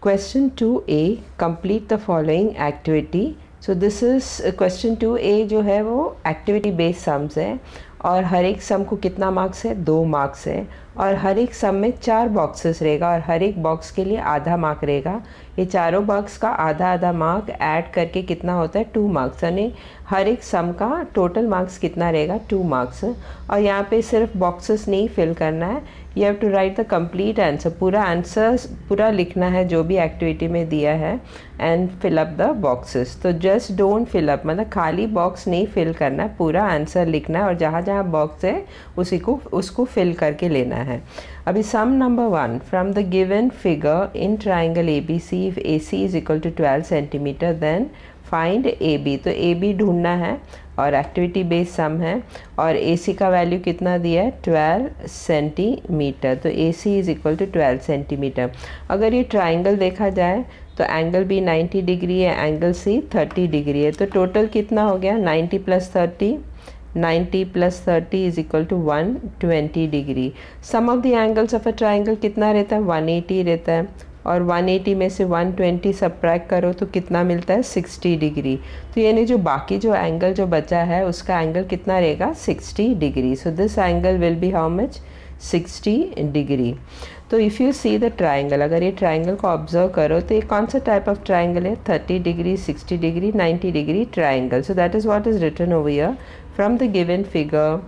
Question 2a, complete the following activity. So this is question 2a जो है वो activity based sums है और हर एक सम को कितना मार्क्स है, 2 मार्क्स है और हर एक सम में 4 बॉक्सेस रहेगा और हर एक बॉक्स के लिए आधा मार्क रहेगा। ये चारों बॉक्स का आधा आधा मार्क ऐड करके कितना होता है, 2 मार्क्स, यानी हर एक सम का टोटल मार्क्स कितना रहेगा, 2 मार्क्स। और यहाँ पे सिर्फ बॉक्सेस नहीं फिल करना है, you have to write the complete answer, पूरा आंसर पूरा लिखना है जो भी एक्टिविटी में दिया है and fill up the boxes. तो जस्ट डोंट फिल अप, मतलब खाली बॉक्स नहीं फिल करना है, पूरा आंसर लिखना है और जहाँ जहाँ बॉक्स है उसको फिल करके लेना है। अभी sum number 1, from the given figure in triangle A B C, if A C is equal to 12 centimetre then find A B. तो ए बी ढूंढना है और एक्टिविटी बेस्ड सम है और ए सी का वैल्यू कितना दिया है, 12 सेंटीमीटर। तो A C is equal to 12 centimetre. अगर ये ट्राइंगल देखा जाए तो एंगल बी 90 डिग्री है, एंगल सी 30 डिग्री है, तो टोटल कितना हो गया, 90 plus 30, 90 plus 30 is equal to 120 degree. Sum of the angles of a triangle कितना रहता है, 180 रहता है और 180 में से 120 सब्ट्रैक्ट करो तो कितना मिलता है, 60 डिग्री। तो यानी जो बाकी जो एंगल जो बचा है उसका एंगल कितना रहेगा, 60 degree. So this angle will be how much, 60 degree. तो if you see the triangle, अगर ये ट्राइंगल को ऑब्जर्व करो तो ये कौन सा टाइप ऑफ ट्राइंगल है, 30 degree, 60 degree, 90 degree triangle. So that is what is written over here, from the given figure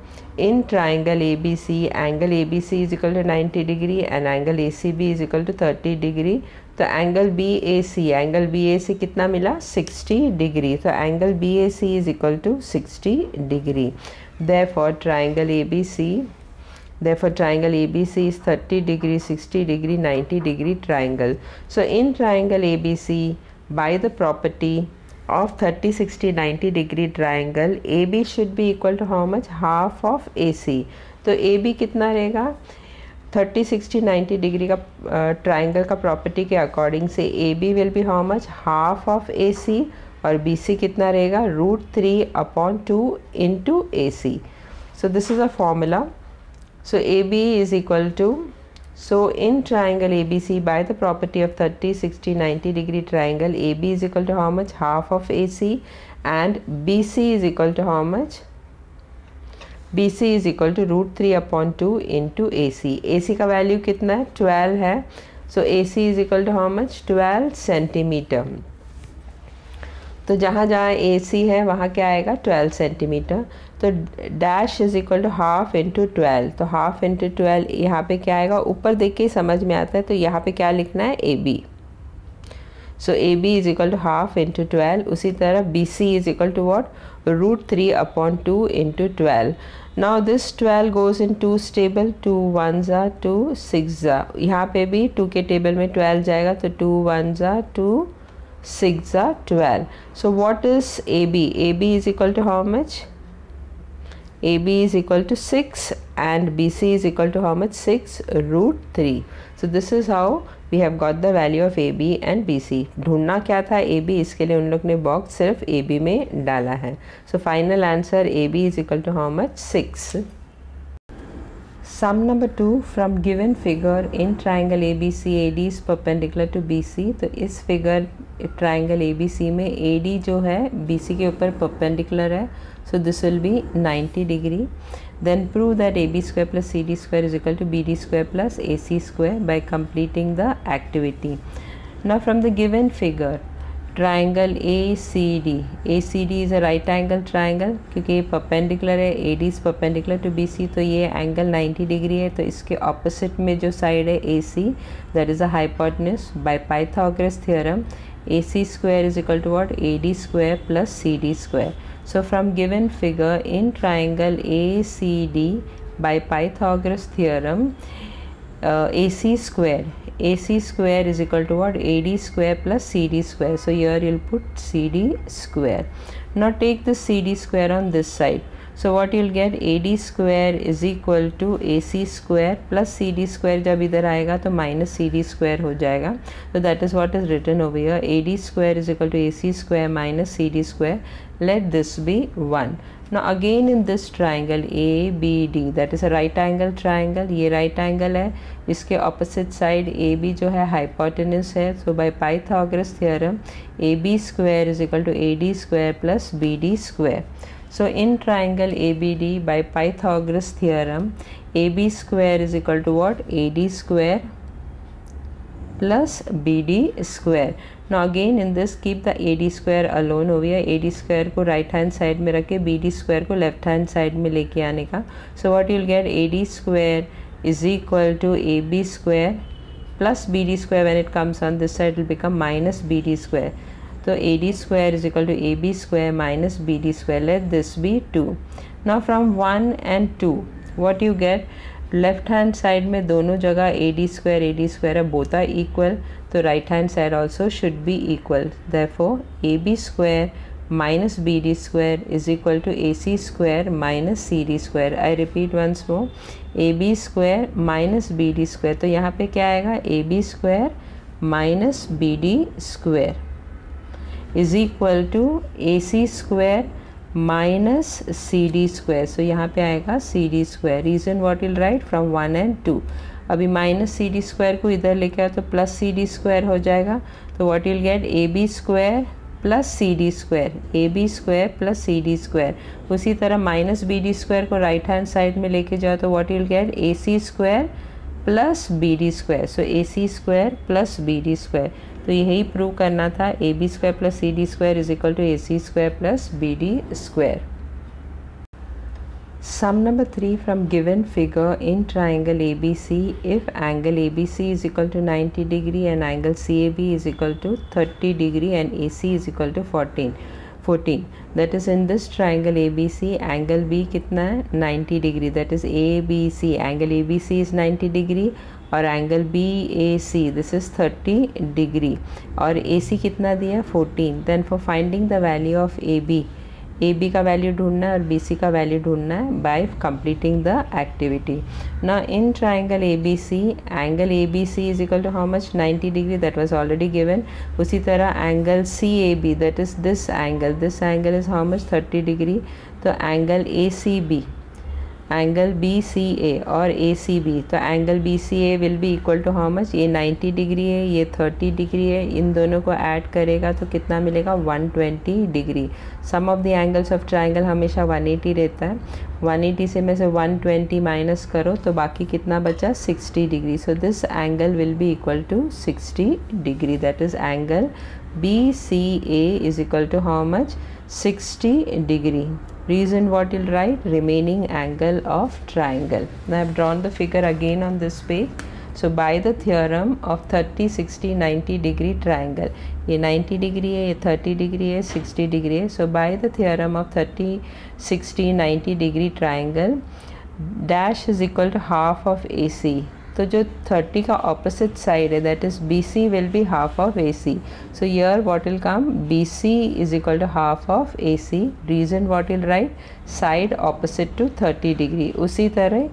in triangle ABC, angle ABC is equal to 90 degree and angle ACB is equal to 30 degree. तो angle BAC कितना मिला, 60 degree. तो angle BAC is equal to 60 degree. Therefore triangle ABC is 30 degree, 60 degree, 90 degree triangle. So in triangle ABC, by the property of 30, 60, 90 degree triangle, AB should be equal to how much, half of AC. तो AB कितना रहेगा, 30, 60, 90 degree का triangle का property के according से AB will be how much, half of AC और BC कितना रहेगा, √3/2 into AC. So this is a formula. So AB is equal to, so in triangle ABC, by the property of 30, 60, 90 degree triangle, AB is equal to how much, half of AC and BC is equal to how much, BC is equal to √3/2 into AC. AC का value कितना है, 12 है, so AC is equal to how much, 12 centimetre. तो जहाँ जहाँ AC है वहाँ क्या आएगा, 12 सेंटीमीटर। तो dash is equal to half into 12, तो हाफ इंटू 12 यहाँ पे क्या आएगा, ऊपर देख के ही समझ में आता है, तो यहाँ पे क्या लिखना है, AB. So AB is equal to half into 12। उसी तरह BC is equal to what, √3/2 into 12। Now this 12 goes in 2's table, 2 1s are 2 6s are, यहाँ पे भी 2 के टेबल में 12 जाएगा, तो 2 1s are 2 6s are 12. So what is AB? AB is equal to how much? AB is equal to 6 and BC is equal to how much, 6√3. So this is how we have got the value of AB and BC. ढूंढना क्या था, AB, इसके लिए उन लोग ने box सिर्फ AB में डाला है। So final answer AB is equal to how much, 6. Sum number 2, from given figure in triangle ABC, AD is perpendicular to BC. तो इस फिगर ट्राइंगल ABC में AD जो है BC के ऊपर परपेंडिकुलर है, so this will be 90 degree. Then prove that AB square plus CD square is equal to BD square plus AC square by completing the activity. Now from the given figure, triangle ACD is a right angle triangle, क्योंकि ये perpendicular है, AD is perpendicular to BC, तो ये angle 90 degree है, तो इसके opposite में जो side है AC, that is a hypotenuse. By Pythagoras theorem, AC square is equal to what, AD square plus CD square. So from given figure in triangle ACD, by Pythagoras theorem, AC square is equal to what, AD square plus CD square. So here you'll put CD square. Now take the CD square on this side. So what you'll get AD square is equal to AC square plus CD square, जब इधर आएगा तो minus CD square हो जाएगा. तो that is what is written over here, AD square is equal to AC square minus CD square. Let this be 1. Now again in this triangle ABD, that is a right angle triangle, ये right angle है, इसके opposite side AB जो है hypotenuse है. So by Pythagoras theorem AB square is equal to AD square plus BD square. So in triangle ABD by Pythagoras theorem AB square is equal to what, AD square plus BD square. Now again in this keep the AD square alone over here, AD square को right hand side में रख के BD square को left hand side में लेके आने का. So what you'll get, AD square is equal to AB square plus BD square. When it comes on this side it will become minus BD square. So AD square is equal to AB square minus BD square. Let this be 2. Now from 1 and 2 what you get, left hand side में दोनों जगह AD square है, both are equal, तो right hand side also should be equal. Therefore AB square minus BD square is equal to AC square minus CD square. I repeat once more, AB square minus BD square. तो यहाँ पे क्या आएगा, AB square minus BD square is equal to AC square minus CD square. So यहाँ पे आएगा CD square. Reason what will right from 1 and 2. अभी minus CD square को इधर लेके आओ तो प्लस CD स्क्वायर हो जाएगा. तो what will get, AB square plus CD square, AB square plus CD square. उसी तरह माइनस BD स्क्वायर को राइट हैंड साइड में लेके जाओ तो what will get, AC square plus BD square. So AC square plus BD square. तो यही prove करना था, AB square plus CD square is equal to AC square plus BD square. Sum number 3 from given figure in triangle ABC, if angle ABC is equal to 90 degree and angle CAB is equal to 30 degree and AC is equal to 14. That is in this triangle ABC angle B कितना है, 90 degree. That is ABC, angle ABC is 90 degree और angle BAC this is 30 degree और AC कितना दिया, 14. Then for finding the value of AB का value ढूंढना है और BC का वैल्यू ढूंढना है by completing the activity. Now in triangle ABC angle ABC is equal to how much, 90 degree, that was already given. उसी तरह angle CAB that is this angle is how much, 30 degree. तो angle ACB, angle BCA और ACB, तो angle BCA will be equal to how much, ये 90 degree है, ये 30 degree है, इन दोनों को ऐड करेगा तो कितना मिलेगा, 120 degree. Sum of the angles of triangle हमेशा 180 रहता है. 180 से में से 120 माइनस करो तो बाकी कितना बचा, 60 degree. So this angle will be equal to 60 degree. That is angle BCA is equal to how much, 60 degree. Reason what you'll write, remaining angle of triangle. Now I have drawn the figure again on this page. So by the theorem of 30, 60, 90 degree triangle, ये 90 degree है, ये 30 degree है, 60 degree है. So by the theorem of 30, 60, 90 degree triangle, dash is equal to half of AC. तो जो 30 का opposite side है that is BC will be half of AC. So here what will come, BC is equal to half of AC. Reason what will write, side opposite to 30 degree. उसी तरह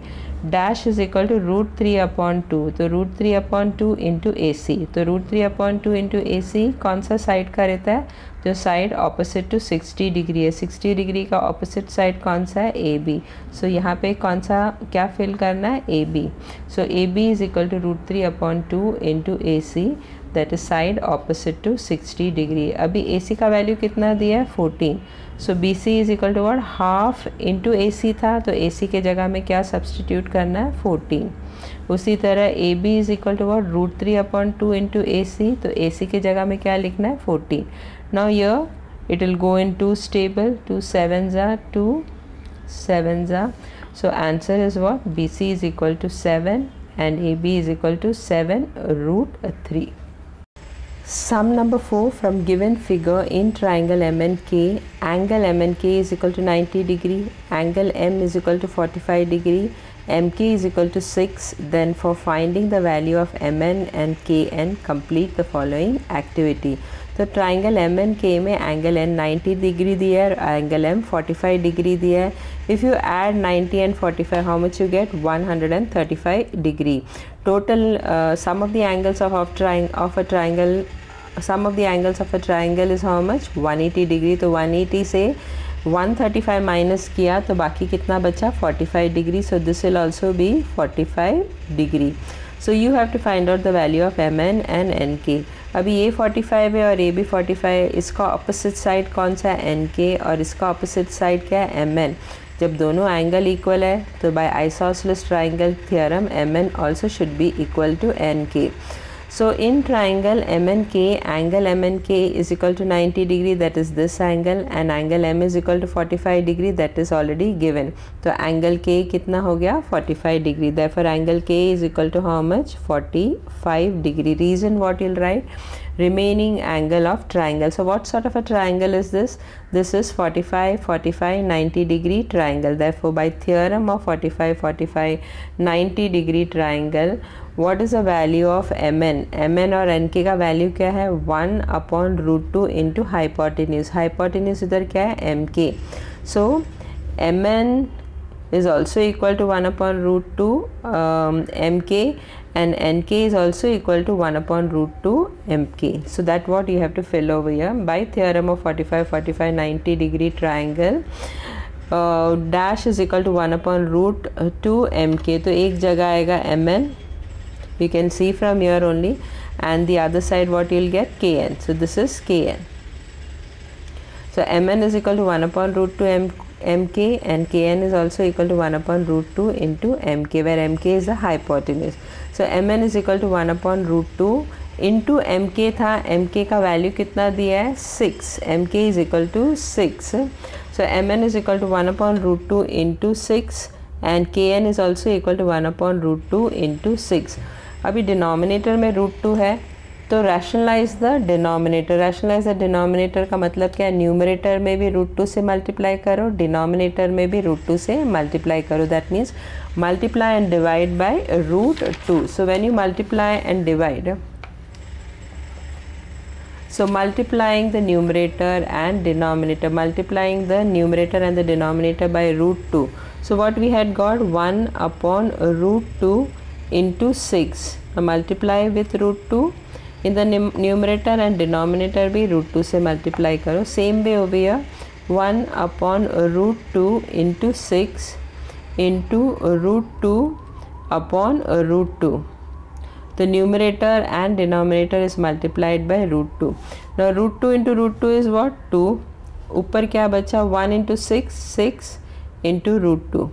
dash is equal to √3/2. तो √3/2 into AC. तो √3/2 into AC कौन सा side का रहता है, जो साइड ऑपोजिट टू 60 डिग्री है. 60 डिग्री का ऑपोजिट साइड कौन सा है, AB. सो यहाँ पे कौन सा क्या फिल करना है, AB. So AB is equal to √3/2 into AC, that is side opposite to 60 degree. अभी AC का वैल्यू कितना दिया है, 14. So BC is equal to what, half into AC था, तो AC के जगह में क्या सब्सटीट्यूट करना है, 14. उसी तरह AB is equal to what, √3/2 into AC, तो AC के जगह में क्या लिखना है, 14. Now here it will go in 2's table, 2 7s are 2 7s are. So answer is what, BC is equal to 7 and AB is equal to 7√3. Sum number 4 from given figure in triangle MNK, angle MNK is equal to 90 degree, angle M is equal to 45 degree, MK is equal to 6. Then for finding the value of MN and KN, complete the following activity. तो triangle MNK में angle N 90 degree दिया है और angle M 45 degree दिया है. If you add 90 and 45, how much you get? 135 degree. Total sum of the angles of a triangle, sum of the angles of a triangle is how much? 180 degree. तो 180 से 135 minus किया तो बाकी कितना बचा? 45 degree. So this will also be 45 degree. So you have to find out the value of mn and nk. अभी ये 45 है और ये भी 45 है. इसका ऑपोजिट साइड कौन सा है? nk. और इसका ऑपोजिट साइड क्या है? mn. जब दोनों एंगल इक्वल है तो by isosceles triangle theorem mn also should be equal to nk. So in triangle MNK, angle MNK is equal to 90 degree, that is this angle, and angle M is equal to 45 degree, that is already given. So angle K कितना हो गया? 45 degree. Therefore angle K is equal to how much? 45 degree. Reason what you'll write? Remaining angle of triangle. So what sort of a triangle is this? This is 45, 45, 90 degree triangle. Therefore by theorem of 45, 45, 90 degree triangle, what is the value of mn? mn और nk का value क्या है? 1/√2 into hypotenuse. Hypotenuse इधर क्या है? mk. So mn is also equal to 1/√2 mk, and nk is also equal to 1/√2 mk. So that what you have to fill over here. By theorem of 45, 45, 90 degree triangle, dash is equal to 1/√2 mk. तो एक जगह आएगा mn, you can see from here only, and the other side what you'll get? kn. So this is kn. So mn is equal to 1/√2 mk, and kn is also equal to 1/√2 into mk, where mk is the hypotenuse. So mn is equal to 1/√2 into mk था. mk का value कितना दिया है? 6. mk is equal to 6. So mn is equal to 1/√2 into 6, and kn is also equal to 1/√2 into 6. अभी denominator में √2 है तो rationalise the denominator. Rationalise the denominator का मतलब क्या है? न्यूमरेटर में भी √2 से मल्टीप्लाई करो, डिनोमिनेटर में भी √2 से मल्टीप्लाई करो. That means multiply and divide by √2. So when you multiply and divide, so multiplying the numerator and denominator, multiplying the numerator and the denominator by √2. So what we had got? 1/√2 into 6. Now multiply with √2. In the numerator and denominator भी √2 से multiply करो. Same way over here, 1/√2 into 6 into √2 upon √2. The numerator and denominator is multiplied by √2. Now √2 into √2 is what? 2. ऊपर क्या बचा? 1 into 6, 6 into √2.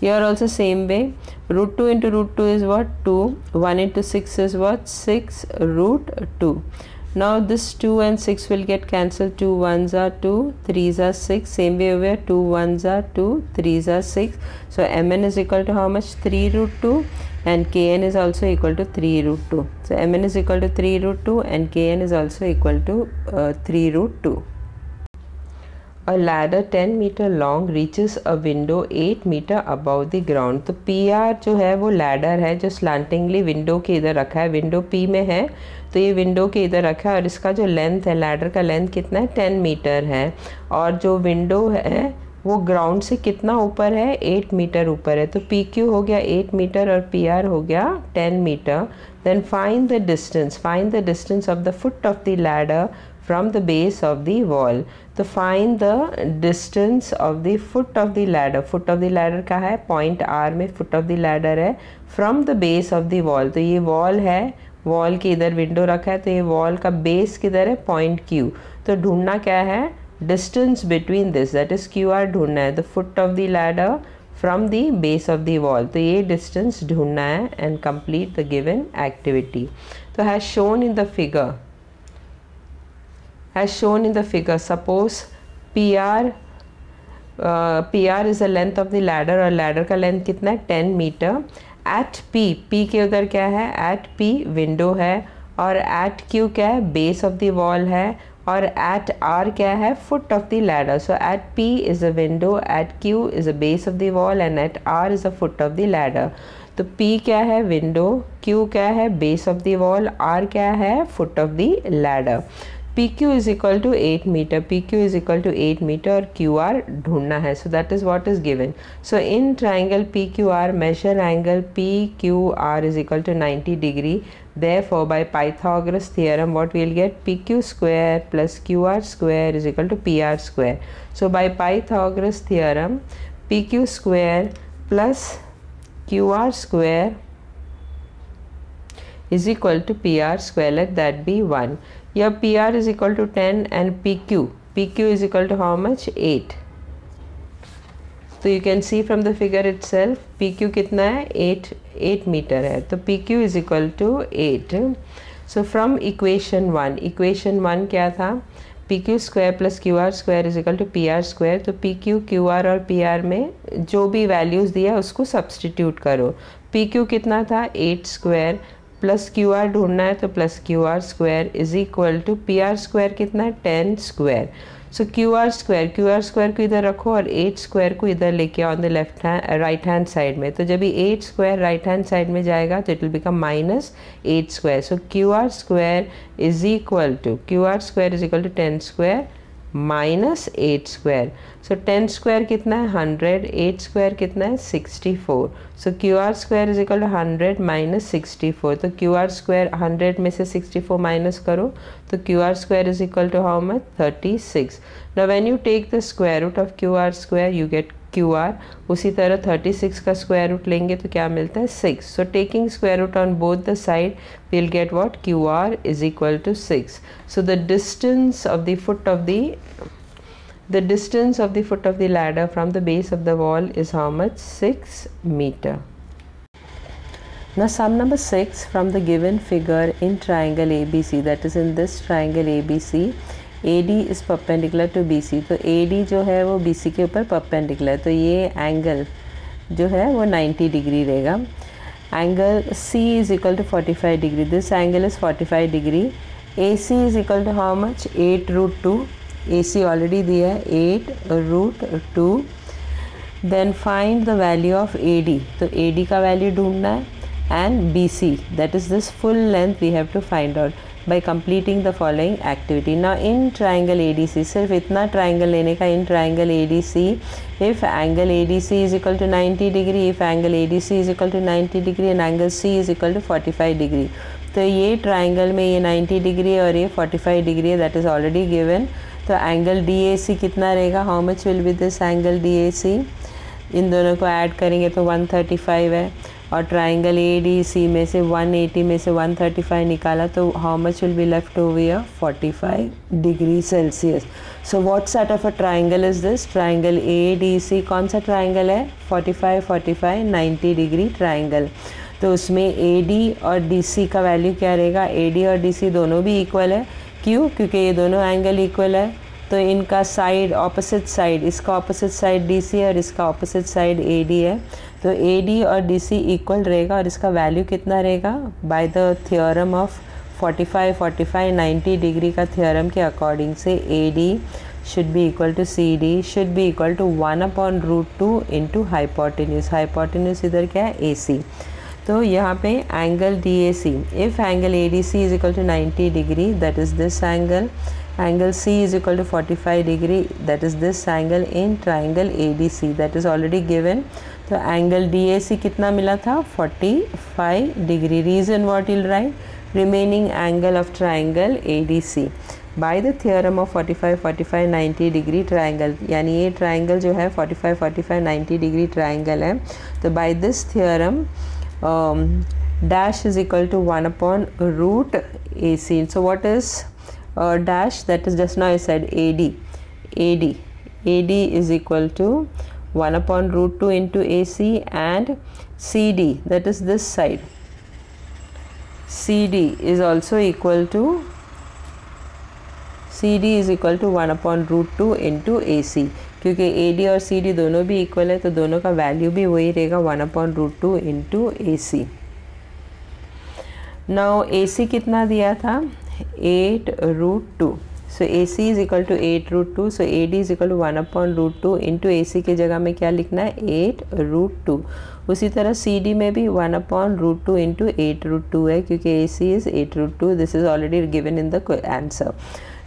Here also same way, √2 into √2 is what? 2. 1 into 6 is what? 6 √2. Now this 2 and 6 will get cancelled. 2 1s are 2, 3s are 6. Same way over here, 2 1s are 2, 3s are 6. So mn is equal to how much? 3√2, and kn is also equal to 3√2. So mn is equal to 3√2 and kn is also equal to 3√2. A ladder 10 meter long reaches a window 8 meter above the ground. तो PR जो है वो ladder है जो स्लांटिंगली window के इधर रखा है. विंडो P में है तो ये विंडो के इधर रखा है, और इसका जो लेंथ है, लैडर का लेंथ कितना है? 10 मीटर है. और जो विंडो है वो ग्राउंड से कितना ऊपर है? 8 मीटर ऊपर है. तो PQ हो गया 8 मीटर और PR हो गया 10 metre. Then find the distance of the foot of the ladder from the base of the wall. तो find the distance of the foot of the ladder. foot of the ladder का है point R में foot of the ladder है from the base of the wall. तो ये wall है, wall के इधर विंडो रखा है, तो ये वॉल का बेस किधर है? Point Q. तो ढूंढना क्या है? Distance between this, that is QR ढूंढना है. The foot of the ladder from the base of the wall. तो ये डिस्टेंस ढूंढना है and complete the given activity. तो has shown in the figure, as shown in the figure, suppose PR is the length of the ladder, और ladder का length कितना है? 10 metre. at P के उधर क्या है? at P विंडो है, और at Q क्या है? बेस ऑफ द वॉल है, और at R क्या है? Foot of the ladder. So at P is a window, at Q is a base of the wall, and at R is a foot of the ladder. तो P क्या है? Window. Q क्या है? Base of the wall. R क्या है? Foot of the ladder. PQ is equal to 8 meter, PQ is equal to 8 meter और QR ढूंढना है. So that is what is given. So in triangle PQR, measure angle PQR is equal to 90 degree. Therefore by Pythagoras theorem what we will get, PQ square plus QR square is equal to PR square. So by Pythagoras theorem, PQ square plus QR square is equal to PR square. Let that be 1. Here PR is equal to 10 and PQ is equal to how much? 8. So you can see from the figure itself PQ कितना है? 8 meter है. तो PQ is equal to 8. So from equation 1 क्या था? PQ square plus QR square is equal to PR square. तो PQ, QR और PR में जो भी वैल्यूज़ दिया उसको सब्सटीट्यूट करो. PQ कितना था? 8 स्क्वायर प्लस QR ढूंढना है तो plus QR square is equal to PR square कितना है? 10 स्क्वायर. सो QR स्क्वायर को इधर रखो और 8 स्क्वायर को इधर लेके आओ on the right hand side में. तो जब ये 8 स्क्वायर राइट हैंड साइड में जाएगा तो it will become -8 square. So QR square is equal to 10 square -8 square. So 10 square कितना है? 100. 8 स्क्वायर कितना है? 64. So QR square is equal to 100 minus 64. तो QR स्क्वायर 100 में से 64 माइनस करो तो QR square is equal to how much? 36. Now when you take the square root of QR square you get QR. उसी तरह 36 का स्क्वायर रूट लेंगे तो क्या मिलता है? 6. So taking square root on both the side we'll get what? QR is equal to 6. So the distance of the foot of the ladder from the base of the wall is how much? 6 meter. Now sum number 6, from the given figure in triangle ABC, that is in this triangle ABC, AD is perpendicular to BC. तो AD जो है वो BC के ऊपर perpendicular है, तो ये angle जो है वो 90 डिग्री रहेगा. Angle C is equal to 45 degree. This angle is 45 degree. AC is equal to how much? 8 root 2. AC already दिया है 8 root 2. Then find the value of AD. तो AD का value ढूंढना है and BC, that is this full length we have to find out by completing the following activity. Now in triangle ADC, सिर्फ इतना triangle लेने का. in triangle ADC, if angle ADC is equal to 90 degree, if angle ADC is equal to 90 degree and angle C is equal to 45 degree, तो ये triangle में ये 90 degree और ये 45 degree that is already given. तो angle DAC कितना रहेगा? how much will be this angle DAC? इन दोनों को ऐड करेंगे तो 135 है और ट्राइंगल ADC में से 180 में से 135 निकाला तो how much will be left over here? 45 degree Celsius. So what set of a triangle is this? Triangle ADC. कौन सा ट्राइंगल है? 45 45 90 डिग्री ट्राइंगल. तो उसमें AD और DC का वैल्यू क्या रहेगा? AD और DC दोनों भी इक्वल है. क्यों? क्योंकि ये दोनों एंगल इक्वल है. तो इनका साइड ऑपोजिट साइड, इसका ऑपोजिट साइड DC है और इसका ऑपोजिट साइड AD है. तो AD और DC इक्वल रहेगा और इसका वैल्यू कितना रहेगा? By the theorem of 45 45 90 degree का थियोरम के अकॉर्डिंग से AD should be equal to CD should be equal to 1/√2 into hypotenuse. Hypotenuse इधर क्या है? AC. तो यहाँ पे angle DAC, if angle ADC is equal to 90 degree that is this angle. Angle C is equal to 45 degree, that is this angle in triangle ADC, that is already given. तो angle DAC कितना मिला था? 45 degree. Reason what you'll write? Remaining angle of triangle ADC by the theorem of 45 45 90 degree triangle. यानी ये triangle जो है 45 45 90 degree triangle है. तो by this theorem dash is equal to 1/√AC. So what is dash? That is just now I said AD is equal to 1/√2 into AC and CD, that is this side, CD is also equal to 1/√2 into AC. क्योंकि AD और CD दोनों भी equal है तो दोनों का value भी वही रहेगा 1/√2 into AC. नाउ AC कितना दिया था? 8√2. So AC is equal to 8√2. So AD is equal to 1/√2 into AC के जगह में क्या लिखना है? 8√2. उसी तरह CD में भी 1/√2 into 8√2 है क्योंकि AC is 8√2. This is already given in the answer.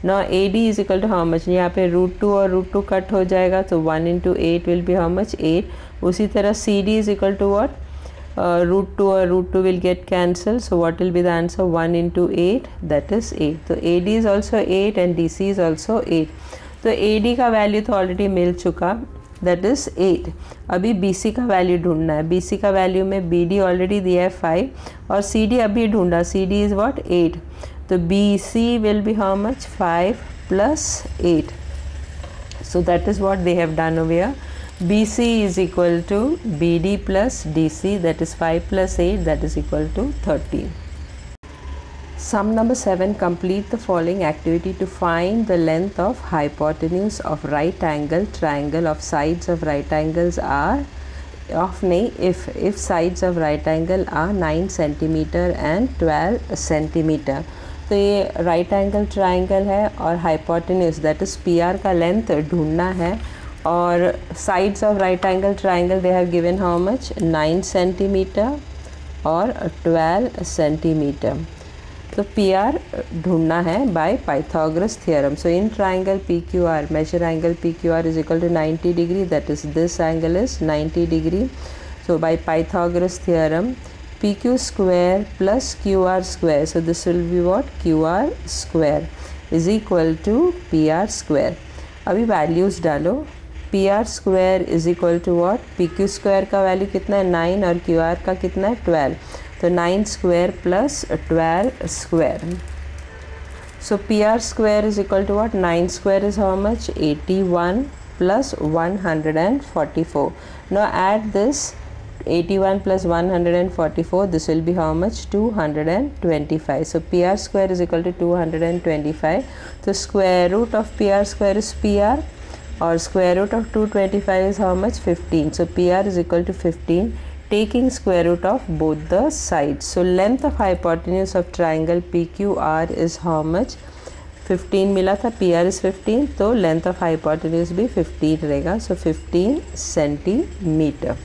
Now AD is equal to how much, यहाँ पे √2 और √2 कट हो जाएगा तो 1 into 8 will be how much, 8. उसी तरह CD is equal to what, √2 और √2 will get cancelled, so what will be the answer, 1 into 8, that is 8. तो AD is also 8 and DC is also 8. तो AD का value तो already मिल चुका, that is 8. अभी BC का वैल्यू ढूंढना है. BC का वैल्यू में BD ऑलरेडी दिया है 5 और CD अभी ढूंढा. CD is what, 8. तो BC will be how much, 5 plus 8. So that is what they have done over here. BC is equal to BD plus DC, that is 5 plus 8, that is equal to 13. Sum number 7, complete the following activity to find the length of hypotenuse of right angle triangle of sides of right angles are if sides of right angle are 9 centimeter and 12 centimeter. तो ये right angle triangle है और hypotenuse that is PR का length ढूंढना है. और sides of right angle triangle they have given how much, 9 centimetre और 12 centimetre. तो PR ढूंढना है बाय Pythagoras theorem. So in triangle PQR, measure angle PQR is equal to 90 degree, that is this angle is 90 degree. So by Pythagoras theorem PQ square plus QR square, so this will be what, QR square is equal to PR square. अभी values डालो. PR square is equal to what, PQ square का value कितना है 9 और QR का कितना है 12. तो 9 square plus 12 square. So PR square is equal to what, 9 square is how much, 81 plus 144. Now add this 81 plus 144, this will be how much, 225. So PR square is equal to 225. So square root of PR square is PR or square root of 225 is how much, 15. So PR is equal to 15, taking square root of both the sides. So length of hypotenuse of triangle PQR is how much, 15 मिला था, PR is 15, तो length of hypotenuse भी 15 रहेगा. So 15 centimeter.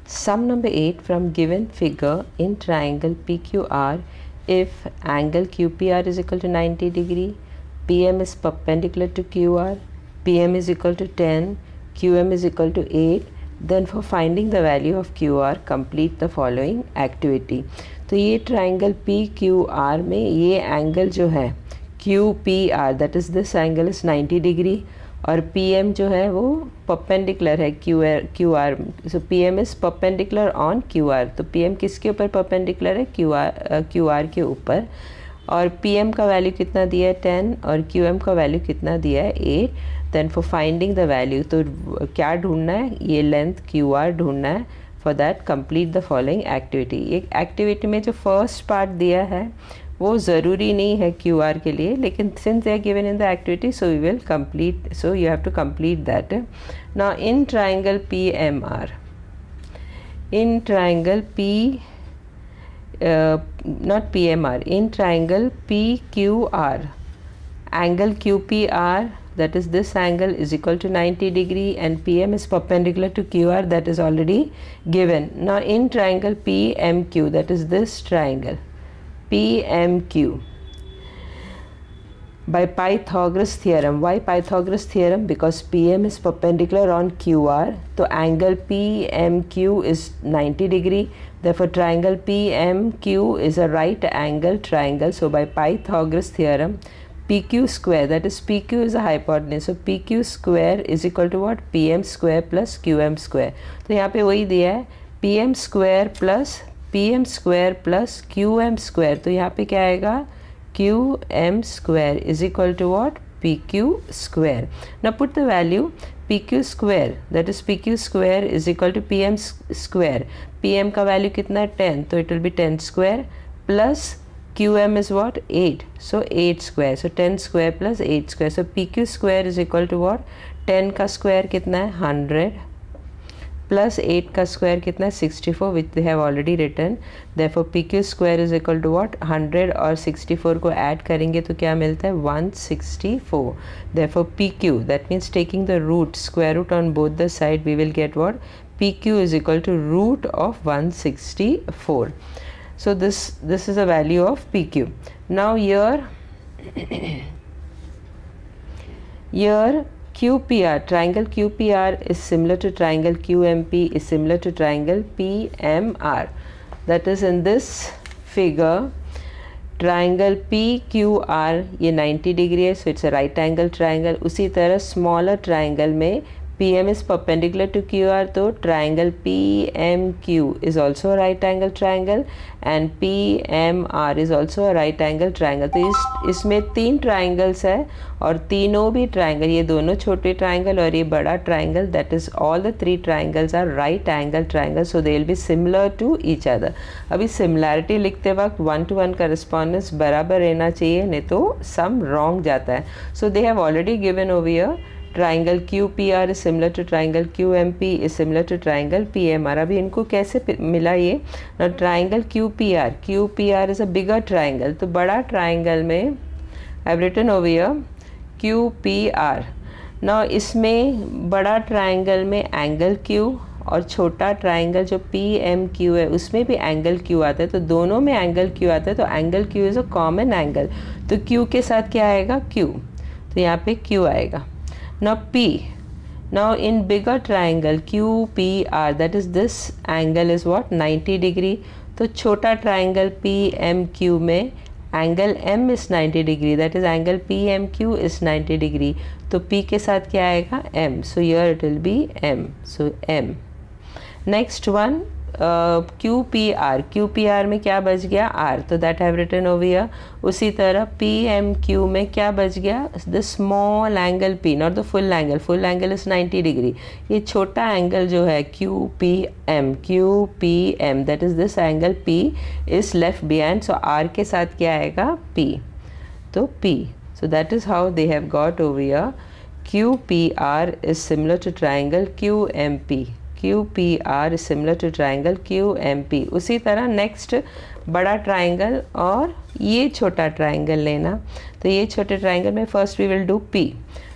Sum number 8, from given figure in triangle PQR, if angle QPR is equal to 90 degree, PM is perpendicular to QR, PM is equal to 10, QM is equal to 8, then for finding the value of QR, complete the following activity. तो ये triangle PQR में ये angle जो है QPR, that is this angle is 90 degree, और PM जो है वो परपेंडिकुलर है QR. So PM is perpendicular on QR. तो PM किसके ऊपर परपेंडिकुलर है, QR के ऊपर. और PM का वैल्यू कितना दिया है 10 और QM का वैल्यू कितना दिया है 8. Then for finding the value, तो क्या ढूंढना है, ये लेंथ QR ढूंढना है. For that complete the following activity. ये एक्टिविटी में जो फर्स्ट पार्ट दिया है वो ज़रूरी नहीं है QR के लिए, लेकिन since they are given in the activity so we will complete, so you have to complete that. Now in triangle PMR, in triangle not PMR, in triangle PQR, angle QPR, that is this angle, is equal to 90 degree and PM is perpendicular to QR, that is already given. Now in triangle PMQ, that is this triangle PMQ, by Pythagoras theorem. Why Pythagoras theorem? Because PM is perpendicular on QR, so angle PMQ is 90 degree. Therefore triangle PMQ is a right angle triangle. So by Pythagoras theorem, PQ square, that is PQ is a hypotenuse, so PQ square is equal to what, PM square plus QM square. तो यहाँ पे वही दिया है PM square plus QM square. तो यहाँ पे क्या आएगा, QM square is equal to what, PQ square. Now put the value PQ square, that is PQ square is equal to PM square. PM का वैल्यू कितना है 10, तो it will be 10 square plus QM is what, 8, so 8 square. So 10 square plus 8 square. So PQ square is equal to what, 10 का square कितना है 100 plus 8 का square कितना है 64, which they have already written. Therefore PQ square is equal to what, 100 और 64 को add करेंगे तो क्या मिलता है 164. Therefore PQ, that means taking the root, square root on both the side, we will get what, PQ is equal to root of 164. So this is the value of PQ. Now here Here QPR, triangle QPR is similar to triangle QMP is similar to triangle PMR. That is in this figure, triangle PQR ये 90 degree है, so it's a right angle triangle. उसी तरह smaller triangle में PM is perpendicular to QR, तो triangle PMQ is also a right angle triangle and PMR is also a right angle triangle. तो इसमें 3 triangles है और तीनों भी triangle, ये दोनों छोटे triangle और ये बड़ा triangle, that is all the 3 triangles are right angle triangles, so they will be similar to each other. अभी similarity लिखते वक्त 1 to 1 correspondence बराबर रहना चाहिए, नहीं तो sum wrong जाता है. So they have already given over here triangle QPR is similar to triangle QMP is similar to triangle PMR. अभी इनको कैसे मिला ये? Now triangle QPR is a bigger triangle. तो बड़ा triangle में I've written over here QPR. Now इसमें बड़ा triangle में angle Q और छोटा triangle जो PMQ है उसमें भी angle Q आता है, तो दोनों में angle Q आता है, तो angle Q is a common angle. तो Q के साथ क्या आएगा? Q. तो यहाँ पे Q आएगा. Now P. Now in bigger triangle QPR, that is this angle is what? 90 degree. तो छोटा triangle PMQ में angle M is 90 degree. That is angle PMQ is 90 degree. तो P के साथ क्या आएगा? M. So here it will be M. So M. Next one QPR में क्या बच गया? R. तो that I have written over here. उसी तरह PMQ में क्या बच गया? The small angle P, not the full angle. Full angle is 90 degree. ये छोटा angle जो है QPM, that is this angle P is left behind. So R के साथ क्या आएगा? P. तो P. So that is how they have got over here. QPR is similar to triangle QMP. QPR is similar to triangle QMP. उसी तरह next बड़ा triangle और ये छोटा triangle लेना. तो ये छोटे triangle में first we will do P.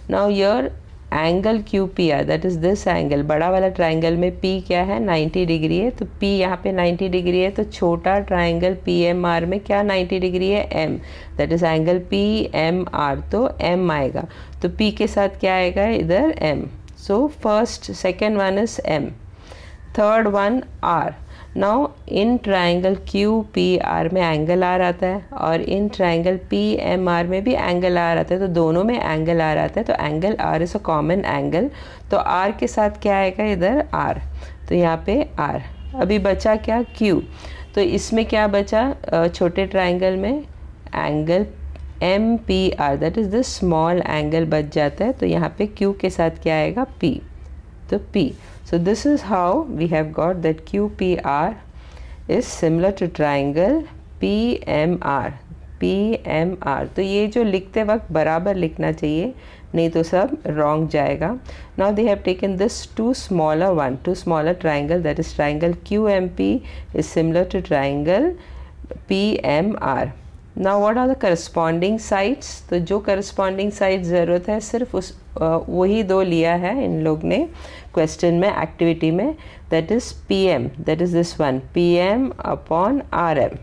Now here angle QPR, that is this angle, बड़ा वाला triangle में P क्या है? 90 डिग्री है. तो P यहाँ पे 90 डिग्री है, तो छोटा triangle PMR में क्या 90 डिग्री है? M. that is angle PMR, तो M आएगा. तो P के साथ क्या आएगा? इधर M. So first, second one is M. Third one R. Now in triangle QPR में angle R आता है और in triangle PMR में भी angle R आता है, तो दोनों में angle R आता है, तो angle R is a common angle. तो R के साथ क्या आएगा? इधर R. तो यहाँ पे R. अभी बचा क्या? Q. तो इसमें क्या बचा? छोटे triangle में angle MPR, that is this small angle बच जाता है, तो यहाँ पे Q के साथ क्या आएगा? P. तो P. So this is how we have got that QPR is similar to triangle PMR. तो ये जो लिखते वक्त बराबर लिखना चाहिए, नहीं तो सब wrong जाएगा. Now they have taken this two smaller triangle, that is triangle QMP is similar to triangle PMR. Now what are the corresponding sides? तो जो corresponding sides ज़रूरत है सिर्फ उस वही दो लिया है इन लोग ने क्वेश्चन में, एक्टिविटी में. that is PM, that is this one, PM upon RM.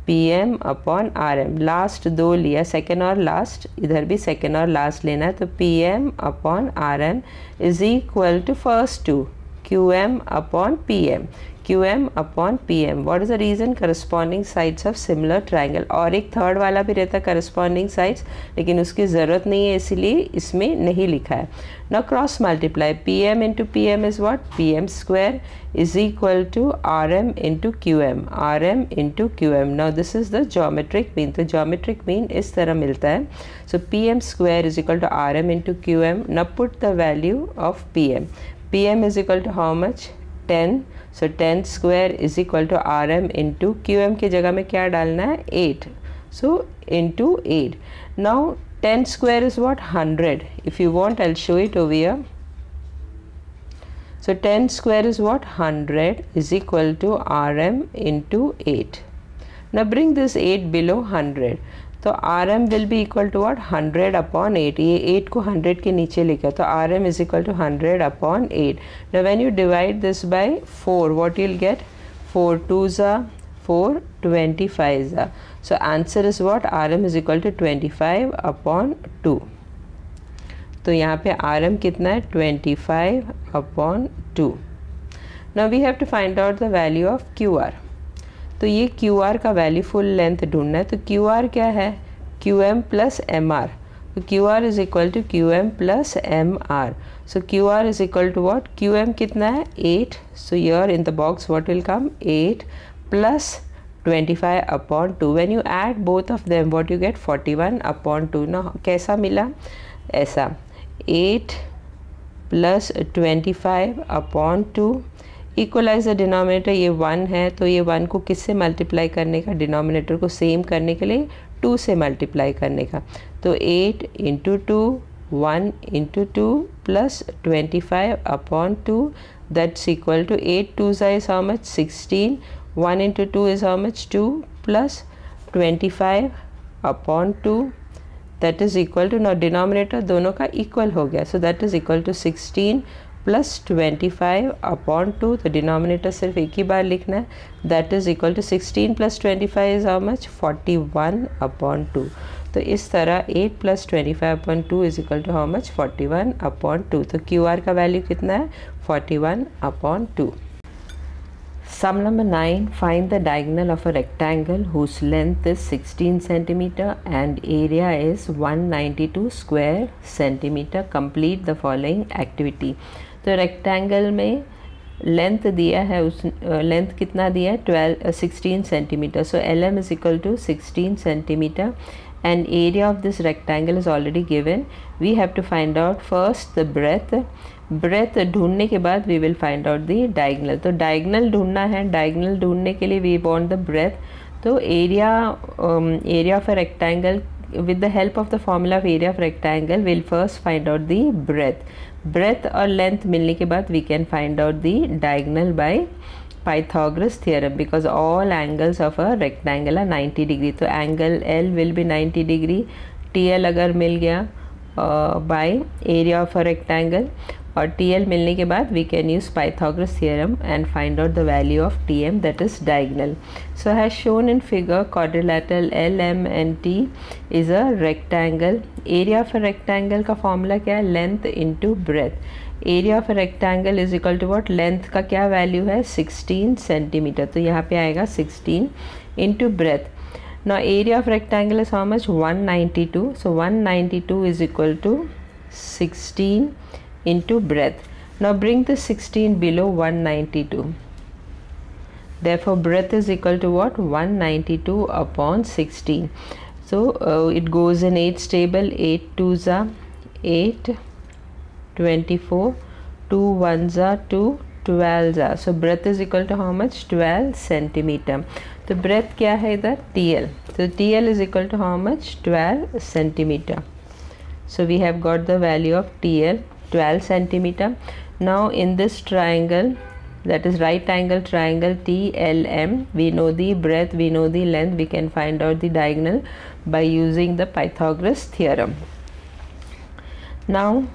PM upon RM. Last दो लिया, सेकेंड और लास्ट, इधर भी सेकेंड और लास्ट लेना है. तो PM upon RM is equal to first two, QM upon PM. QM upon PM. What is the reason? Corresponding sides of similar triangle. और एक थर्ड वाला भी रहता है corresponding sides, लेकिन उसकी ज़रूरत नहीं है इसलिए इसमें नहीं लिखा है. Now cross multiply. PM into PM is what? PM square is equal to RM into QM. RM into QM. Now this is the geometric mean. तो geometric mean इस तरह मिलता है. So PM square is equal to RM into QM. Now put the value of PM. PM is equal to how much? 10. So 10 square is equal to RM into QM के जगह में क्या डालना है? 8. So into 8. Now 10 square is what? 100. If you want, I'll show it over here. So 10 square is what? 100 is equal to RM into 8. Now bring this 8 below 100. तो RM will be equal to what? 100 upon 8. ये 8 को 100 के नीचे लिखा, तो RM is equal to 100 upon 8. Now when you divide this by 4, what you'll get? 4 2s are 4 25 are. So answer is what? RM is equal to 25 upon 2. तो यहाँ पे RM कितना है? 25 upon 2. Now we have to find out the value of QR. तो ये QR का value full length ढूंढना है. तो QR क्या है? QM plus MR. So QR is equal to QM plus MR. So QR is equal to what? QM कितना है? 8. So here in the box what will come? 8 plus 25 upon 2. When you add both of them, what you get? 41 upon 2. Now कैसा मिला? ऐसा 8 plus 25 upon 2. Equalise the denominator. ये 1 है तो ये 1 को किससे मल्टीप्लाई करने का? डिनोमिनेटर को सेम करने के लिए 2 से मल्टीप्लाई करने का. तो 8 into 2, 1 into 2 plus 25 upon 2, that's equal to 8 2 is how much? 16. 1 into 2 is how much? 2 plus 25 upon 2, that is equal to, now denominator दोनों का इक्वल हो गया. So that is equal to 16 plus 25 upon 2. तो डिनोमिनेटर सिर्फ एक ही बार लिखना है. That is equal to 16 plus 25 is how much? 41 upon 2. तो इस तरह 8 plus 25 upon 2 is equal to how much? 41 upon 2. तो QR का वैल्यू कितना है? 41 upon 2. Sum number 9. Find the diagonal of a rectangle whose length is 16 centimeter and area is 192 square centimeter. Complete the following activity. तो rectangle में length दिया है, उस length कितना दिया है? 16 centimetre. So LM is equal to 16 centimeter and area of this rectangle is already given. We have to find out first the breadth. Breadth ढूंढने के बाद we will find out the diagonal. तो diagonal ढूंढना है. Diagonal ढूंढने के लिए we want the breadth. तो area of a rectangle with the help of the formula of area of rectangle we'll first find out the breadth और length मिलने के बाद we can find out the diagonal by Pythagoras theorem because all angles of a rectangle are 90 degree. तो angle L will be 90 degree. TL अगर मिल गया by area of a rectangle और TL मिलने के बाद we can use Pythagoras theorem and find out the value of TM, that is diagonal. So as shown in figure, quadrilateral LM and T is a rectangle. Area of a rectangle का formula क्या है? Length into breadth. Area of a rectangle is equal to what? Length का क्या value है? 16 centimeter. तो यहाँ पे आएगा 16 into breadth. Now area of rectangle is how much? 192. So 192 is equal to 16 into breadth. Now bring the 16 below 192. Therefore breadth is equal to what? 192 upon 16. So it goes in 8's table. 8 2's are 8, 24, 2 1's are 2, 12's are. So breadth is equal to how much? 12 centimeter. तो breadth क्या है इधर? TL. So TL is equal to how much? 12 centimeter. So we have got the value of TL, 12 centimeter. Now in this triangle, that is right angle triangle TLM, we know the breadth, we know the length, we can find out the diagonal by using the Pythagoras theorem. Now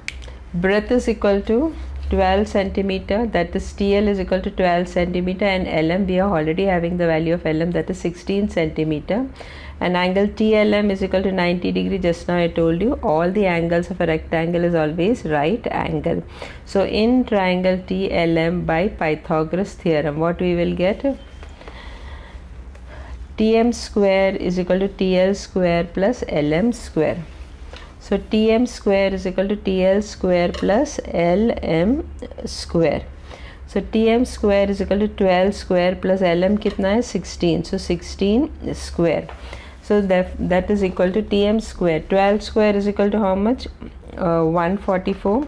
breadth is equal to 12 centimeter, that is TL is equal to 12 centimeter, and LM we are already having the value of LM, that is 16 centimeter, and angle TLM is equal to 90 degree. Just now I told you all the angles of a rectangle is always right angle. So in triangle TLM by Pythagoras theorem, what we will get? TM square is equal to TL square plus LM square. So TM square is equal to TL square plus LM square. So TM square is equal to 12 square plus LM कितना है? 16. So 16 square. So that is equal to TM square. 12 square is equal to how much? 144.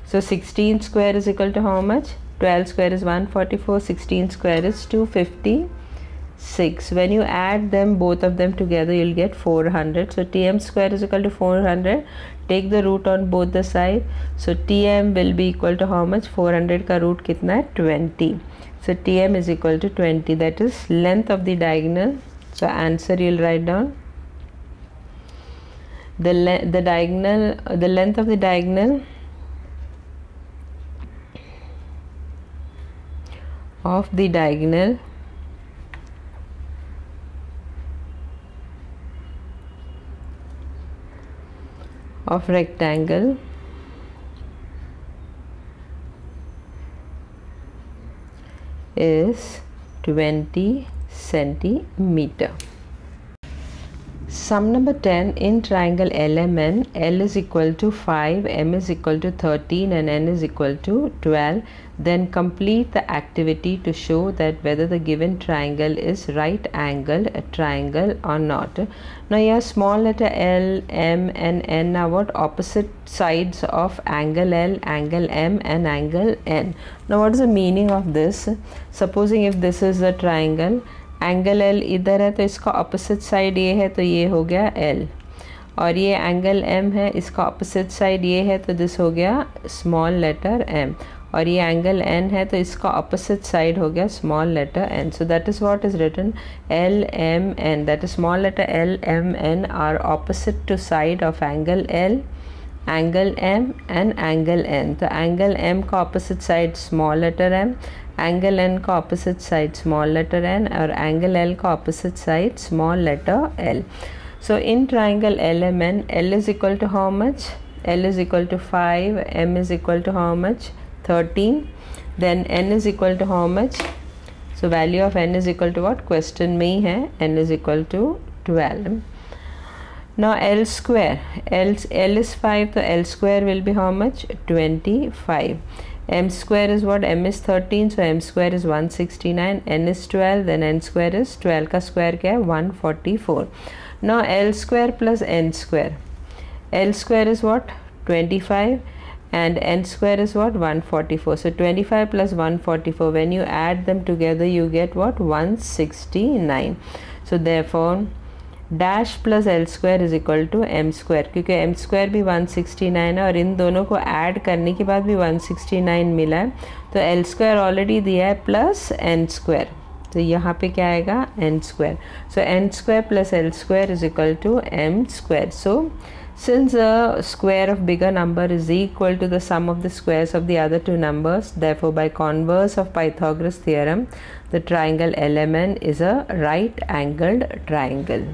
So 16 square is equal to how much? 12 square is 144. 16 square is 256. When you add them, both of them together, you'll get 400. So TM square is equal to 400. Take the root on both the side. So TM will be equal to how much? 400 का root कितना है? 20. So TM is equal to 20. That is length of the diagonal. So answer you'll write down. The length of the diagonal of the diagonal of rectangle is 20 centimeter. Sum number 10, in triangle LMN, L is equal to 5, M is equal to 13 and N is equal to 12. Then complete the activity to show that whether the given triangle is right angled triangle or not. Now here small letter L, M and N are what? Opposite sides of angle L, angle M and angle N. Now what is the meaning of this? Supposing if this is a triangle, angle L इधर है तो इसका opposite side ये है तो ये हो गया L, और ये एंगल M है इसका ऑपोजिट साइड ये है तो दिस हो गया स्मॉल लेटर M, और ये एंगल N है तो इसका ऑपोजिट साइड हो गया small letter N. So that is what is written L M N, that is small letter L M N are opposite to side of angle L, angle M and angle N. तो angle M का opposite side small letter M, angle N का opposite side small letter N और angle L का opposite side small letter L. So in triangle LMN, L is equal to how much? L is equal to 5, M is equal to how much? 13, then N is equal to how much? So value of N is equal to what? Question में ही है, N is equal to 12. Now L square, L is 5, so L square will be how much? 25. M square is what? M is 13, so M square is 169. N is 12, then N square is 12 का square क्या है? 144. Now L square plus N square. L square is what? 25 and N square is what? 144. So 25 plus 144, when you add them together you get what? 169. So therefore dash plus L square is equal to M square, क्योंकि M square भी 169 है और इन दोनों को add करने के बाद भी 169 मिला है, तो L स्क्वायर ऑलरेडी दिया है प्लस N स्क्वायर, तो यहाँ पे क्या आएगा? N square. So N square plus L square is equal to M square. So since the square of bigger number is equal to the sum of the squares of the other two numbers, therefore by converse of Pythagoras theorem, the triangle LMN is a right angled triangle.